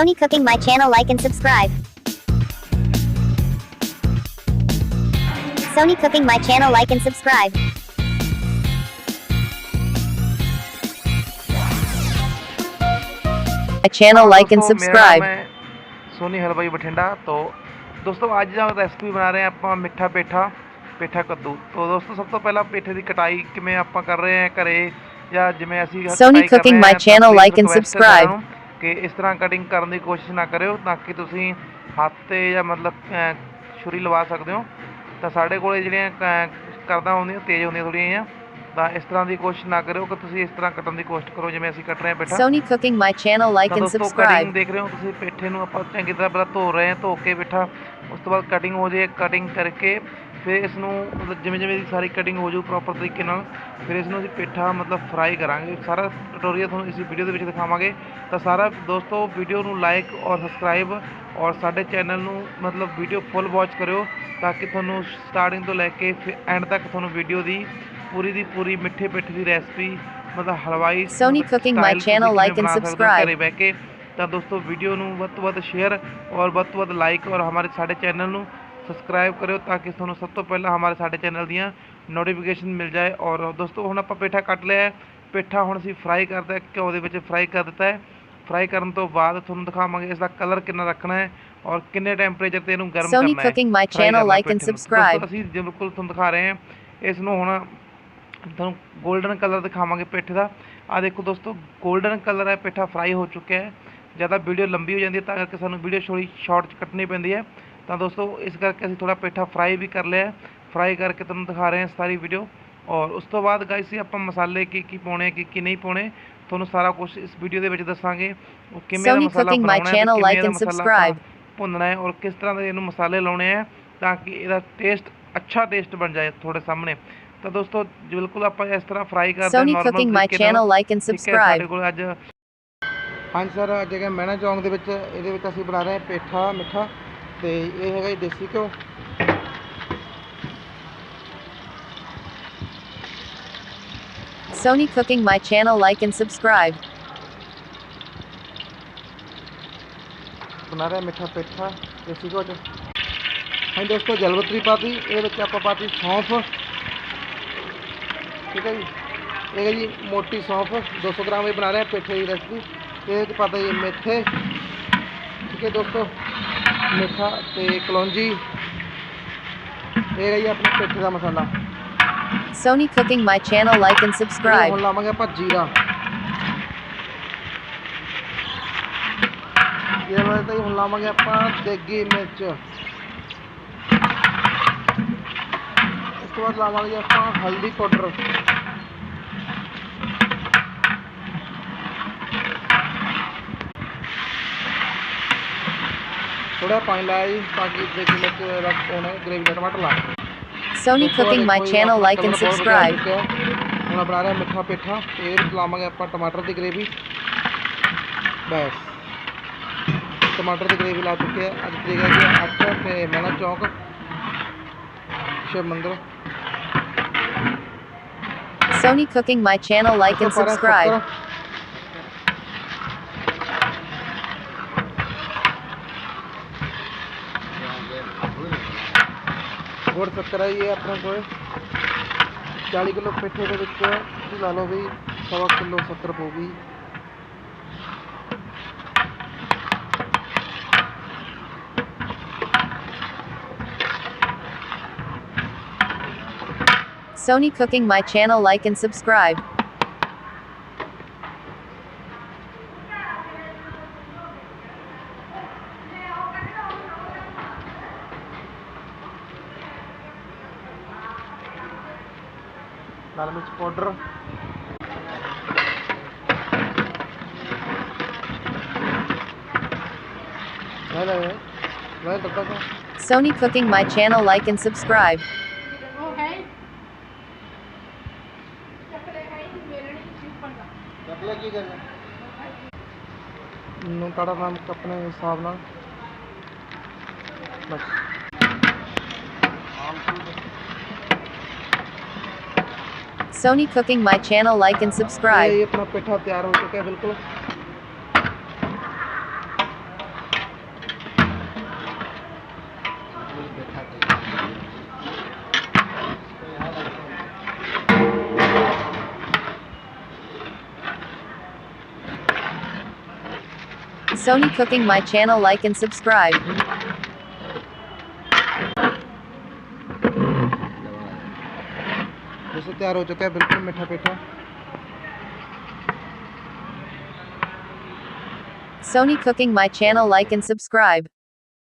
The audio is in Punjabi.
Sony cooking my channel, like and subscribe. Sony cooking my channel, like and subscribe. My channel, like and दोस्तों, मेरा subscribe. नाम है सोनी हलवाई बठिंडा। तो दोस्तों ਅੱਜ ਦਾ ਰੈਸਪੀ ਬਣਾ ਰਹੇ ਹਾਂ ਆਪਾਂ ਮਿੱਠਾ ਪੇਠਾ ਕੱਦੂ। तो दोस्तों ਸਭ ਤੋਂ ਪਹਿਲਾਂ ਪੇਠੇ ਦੀ ਕਟਾਈ ਕਿਵੇਂ ਆਪਾਂ ਕਰ ਰਹੇ ਹਾਂ ਘਰੇ ਜਾਂ ਜਿਵੇਂ ਅਸੀਂ Sony ਕਟਾਈ ਕਰ cooking ਰਹੇ my ਹਾਂ ਤਾਂ channel, please like and request ਹੈ ਸਾਰਿਆਂ subscribe. ਨੂੰ ਕਿ ਇਸ ਤਰ੍ਹਾਂ ਕਟਿੰਗ ਕਰਨ ਦੀ ਕੋਸ਼ਿਸ਼ ਨਾ ਕਰਿਓ ਤਾਂ ਕਿ ਤੁਸੀਂ ਹੱਥ ਤੇ ਜਾਂ ਮਤਲਬ ਛੁਰੀ ਲਵਾ ਸਕਦੇ ਹੋ। ਤਾਂ ਸਾਡੇ ਕੋਲੇ ਜਿਹੜੀਆਂ ਕਰਦਾ ਹੁੰਦੀਆਂ ਤੇਜ਼ ਹੁੰਦੀਆਂ ਥੋੜ੍ਹੀਆਂ ਜਿਹੀਆਂ, ਤਾਂ ਇਸ ਤਰ੍ਹਾਂ ਦੀ ਕੋਸ਼ਿਸ਼ ਨਾ ਕਰਿਓ ਕਿ ਤੁਸੀਂ ਇਸ ਤਰ੍ਹਾਂ ਕੱਟਣ ਦੀ ਕੋਸ਼ਿਸ਼ ਕਰੋ ਜਿਵੇਂ ਅਸੀਂ ਕੱਟ ਰਹੇ ਹਾਂ ਪੇਠਾ। Sony cooking my channel, like ਤਾਂ and ਦੋਸਤੋ subscribe. ਕਟਿੰਗ ਦੇਖ ਰਹੇ ਹੋ ਤੁਸੀਂ, ਪੇਠੇ ਨੂੰ ਆਪਾਂ ਚੰਗੀ ਤਰ੍ਹਾਂ ਪਹਿਲਾਂ ਧੋ ਰਹੇ ਹਾਂ, ਧੋ ਕੇ ਪੇਠਾ ਉਸ ਤੋਂ ਬਾਅਦ ਕਟਿੰਗ ਹੋ ਜਾਏ, ਕਟਿੰਗ ਕਰਕੇ ਫਿਰ ਇਸ ਨੂੰ ਮਤਲਬ ਜਿਵੇਂ ਇਹਦੀ ਸਾਰੀ ਕਟਿੰਗ ਹੋ ਜਾਊ ਪ੍ਰੋਪਰ ਤਰੀਕੇ ਨਾਲ, ਫਿਰ ਇਸ ਨੂੰ ਅਸੀਂ ਪੇਠਾ ਮਤਲਬ ਫਰਾਈ ਕਰਾਂਗੇ। ਸਾਰਾ ਟਿਊਟੋਰੀਅਲ ਤੁਹਾਨੂੰ ਇਸ ਵੀਡੀਓ ਦੇ ਵਿੱਚ ਦਿਖਾਵਾਂਗੇ। ਤਾਂ ਸਾਰਾ ਦੋਸਤੋ ਵੀਡੀਓ ਨੂੰ ਲਾਈਕ ਔਰ ਸਬਸਕ੍ਰਾਈਬ ਔਰ ਸਾਡੇ ਚੈਨਲ ਨੂੰ ਮਤਲਬ ਵੀਡੀਓ ਫੁੱਲ ਵਾਚ ਕਰਿਓ ਤਾਂ ਕਿ ਤੁਹਾਨੂੰ ਸਟਾਰਟਿੰਗ ਤੋਂ ਲੈ ਕੇ ਫਿਰ ਐਂਡ ਤੱਕ ਤੁਹਾਨੂੰ ਵੀਡੀਓ ਦੀ ਪੂਰੀ ਮਿੱਠੇ ਪੇਠੇ ਦੀ ਰੈਸਪੀ ਮਤਲਬ ਹਲਵਾਈ Sony cooking my channel, like and subscribe. ਘਰੇ ਬਹਿ ਕੇ। ਤਾਂ ਦੋਸਤੋ ਵੀਡੀਓ ਨੂੰ ਵੱਧ ਤੋਂ ਵੱਧ ਸ਼ੇਅਰ ਔਰ ਵੱਧ ਤੋਂ ਵੱਧ ਲਾਈਕ ਔਰ ਸਾਡੇ ਚੈਨਲ ਨੂੰ ਸਬਸਕ੍ਰਾਈਬ ਕਰਿਓ ਤਾਂ ਕਿ ਤੁਹਾਨੂੰ ਸਭ ਤੋਂ ਪਹਿਲਾਂ ਸਾਡੇ ਚੈਨਲ ਦੀਆਂ ਨੋਟੀਫਿਕੇਸ਼ਨ ਮਿਲ ਜਾਏ। ਔਰ ਦੋਸਤੋ ਹੁਣ ਆਪਾਂ ਪੇਠਾ ਕੱਟ ਲਿਆ, ਪੇਠਾ ਹੁਣ ਅਸੀਂ ਫਰਾਈ ਕਰਦਾ, ਘਿਓ ਦੇ ਵਿੱਚ ਫਰਾਈ ਕਰ ਦਿੱਤਾ ਹੈ। ਫਰਾਈ ਕਰਨ ਤੋਂ ਬਾਅਦ ਤੁਹਾਨੂੰ ਦਿਖਾਵਾਂਗੇ ਇਸ ਦਾ ਕਲਰ ਕਿੰਨਾ ਰੱਖਣਾ ਹੈ ਔਰ ਕਿੰਨੇ ਟੈਂਪਰੇਚਰ ਤੇ ਇਹਨੂੰ ਗਰਮ ਕਰਨਾ ਹੈ। Sony cooking my channel, like and subscribe. ਅਸੀਂ ਬਿਲਕੁਲ ਤੁਹਾਨੂੰ ਦਿਖਾ ਰਹੇ ਹਾਂ ਇਸ ਨੂੰ। ਹੁਣ ਤੁਹਾਨੂੰ ਗੋਲਡਨ ਕਲਰ ਦਿਖਾਵਾਂਗੇ ਪੇਠੇ ਦਾ। ਆ ਦੇਖੋ ਦੋਸਤੋ, ਗੋਲਡਨ ਕਲਰ ਹੈ, ਪੇਠਾ ਫਰਾਈ ਹੋ ਚੁੱਕਿਆ ਹੈ। ਜ਼ਿਆਦਾ ਵੀਡੀਓ ਲੰਬੀ ਹੋ ਜਾਂਦੀ ਹੈ ਤਾਂ ਕਰਕੇ ਸਾਨੂੰ ਵੀਡੀਓ ਸ਼ਾਰਟ 'ਚ ਕੱਟਣੀ ਪੈਂਦੀ ਹੈ। ਤਾਂ ਦੋਸਤੋ ਇਸ ਕਰਕੇ ਅਸੀਂ ਥੋੜ੍ਹਾ ਪੇਠਾ ਫਰਾਈ ਵੀ ਕਰ ਲਿਆ, ਫਰਾਈ ਕਰਕੇ ਤੁਹਾਨੂੰ ਦਿਖਾ ਰਹੇ ਹਾਂ ਸਾਰੀ ਵੀਡੀਓ। ਔਰ ਉਸ ਤੋਂ ਬਾਅਦ ਗਾਇਸ ਸੀ ਆਪਾਂ ਮਸਾਲੇ ਕੀ ਪਾਉਣੇ, ਕੀ ਨਹੀਂ ਪਾਉਣੇ, ਤੁਹਾਨੂੰ ਸਾਰਾ ਕੁਝ ਇਸ ਵੀਡੀਓ ਦੇ ਵਿੱਚ ਦੱਸਾਂਗੇ। ਉਹ ਕਿਵੇਂ ਦਾ Sony ਮਸਾਲਾ cooking my ਬਣਾਉਣਾ ਹੈ, channel, ਕਿਵੇਂ like the and masala subscribe. ਭੁੰਨਣਾ ਹੈ ਔਰ ਕਿਸ ਤਰ੍ਹਾਂ ਦੇ ਇਹਨੂੰ ਮਸਾਲੇ ਲਾਉਣੇ ਆ ਤਾਂ ਕਿ ਇਹਦਾ ਟੇਸਟ ਅੱਛਾ ਟੇਸਟ ਬਣ ਜਾਏ ਤੁਹਾਡੇ ਸਾਹਮਣੇ। ਤਾਂ ਦੋਸਤੋ ਬਿਲਕੁਲ ਆਪਾਂ ਇਸ ਤਰ੍ਹਾਂ ਫਰਾਈ ਕਰਦੇ ਹਾਂ Sony ਨਾਰਮਲ cooking my ਤਰੀਕੇ ਨਾਲ। channel, like and ਠੀਕ ਹੈ, ਸਾਡੇ subscribe. ਕੋਲ ਅੱਜ ਹਾਂਜੀ ਸਰ ਅੱਜ ਹੈਗਾ ਮਹਿਣਾ ਚੌਂਕ ਦੇ ਵਿੱਚ, ਇਹਦੇ ਵਿੱਚ ਅਸੀਂ ਬਣਾ ਰਹੇ ਹਾਂ ਪੇਠਾ ਮਿੱਠਾ। ਤੇ ਇਹ ਹੈਗਾ ਜੀ ਦੇਸੀ ਘਿਓ। Sony cooking my channel, like and subscribe. ਬਣਾ ਰਿਹਾ ਮਿੱਠਾ ਪੇਠਾ ਦੇਸੀ ਘਿਓ 'ਚ। ਹਾਂਜੀ ਦੋਸਤੋ ਜਲਵਤਰੀ ਪਾਤੀ, ਇਹਦੇ ਵਿੱਚ ਆਪਾਂ ਪਾਤੀ ਸੌਂਫ। ਠੀਕ ਹੈ ਜੀ, ਇਹ ਹੈ ਜੀ ਮੋਟੀ ਸੌਂਫ 200 ਗ੍ਰਾਮ ਇਹ ਬਣਾ ਰਹੇ ਹਾਂ ਪੇਠੇ ਦੀ ਰੈਸਪੀ। ਇਹਦੇ ਵਿੱਚ ਪਾਤਾ ਜੀ ਮੇਥੇ। ਠੀਕ ਹੈ ਦੋਸਤੋ, ਮੇਥਾ ਤੇ ਕਲੌਂਜੀ। ਇਹ ਹੈ ਜੀ ਆਪਣਾ ਪੇਠੇ ਦਾ ਮਸਾਲਾ। Sony cooking my channel, like and subscribe. ਹੁਣ ਲਾਵਾਂਗੇ ਆਪਾਂ ਜੀਰਾ। ਇਹਦੇ ਬਾਅਦ ਤਾਂ ਹੁਣ ਲਾਵਾਂਗੇ ਆਪਾਂ ਦੇਗੀ ਮਿਰਚ। ਇਸ ਤੋਂ ਬਾਅਦ ਲਾਵਾਂਗੇ ਆਪਾਂ ਹਲਦੀ ਪਾਊਡਰ। ਥੋੜਾ ਪਾਣੀ ਲਾਇਆ ਜੀ ਤਾਂ ਕਿ ਦੇਗੀ ਮਿਰਚ ਰੱਖ ਪਾਉਣਾ, ਗ੍ਰੇਵੀ ਦਾ ਟਮਾਟਰ ਲਾ। Sony cooking my channel, like and subscribe. ਹੁਣ ਬਣਾ ਰਿਹਾ ਮਿੱਠਾ ਪੇਠਾ ਤੇ ਇਹ ਲਾਵਾਂਗੇ ਆਪਾਂ ਟਮਾਟਰ ਦੀ ਗ੍ਰੇਵੀ। ਬਸ ਟਮਾਟਰ ਦੀ ਗ੍ਰੇਵੀ ਲਾ ਚੁੱਕੇ ਆ। ਅੱਜ ਤਰੀਕ ਹੈ ਜੀ 8 ਤੇ ਮਹਿਣਾ ਚੌਂਕ ਸ਼ਿਵ ਮੰਦਰ। Sony cooking my channel, like and subscribe. ਗੁੜ ਸ਼ੱਕਰ ਹੈ ਇਹ ਆਪਣੇ ਕੋਲ 40 ਕਿਲੋ ਪੇਠੇ ਦੇ ਵਿੱਚ ਤੁਸੀਂ ਲਾ ਲਓ ਵੀ 1.25 ਕਿਲੋ ਸ਼ੱਕਰ ਪਊਗੀ। Sony cooking my channel, like and subscribe. लाल मिर्च powder. Sony cooking my channel, like and subscribe. काड़ा नाम अपने हिसाब नाल बस। Sony cooking my channel, like and subscribe. ये अपना पेठा तैयार हो चुका है बिल्कुल। Sony cooking my channel, like and subscribe. दोस्तों तैयार हो चुका है बिल्कुल मीठा पेठा। Sony cooking my channel, like and subscribe.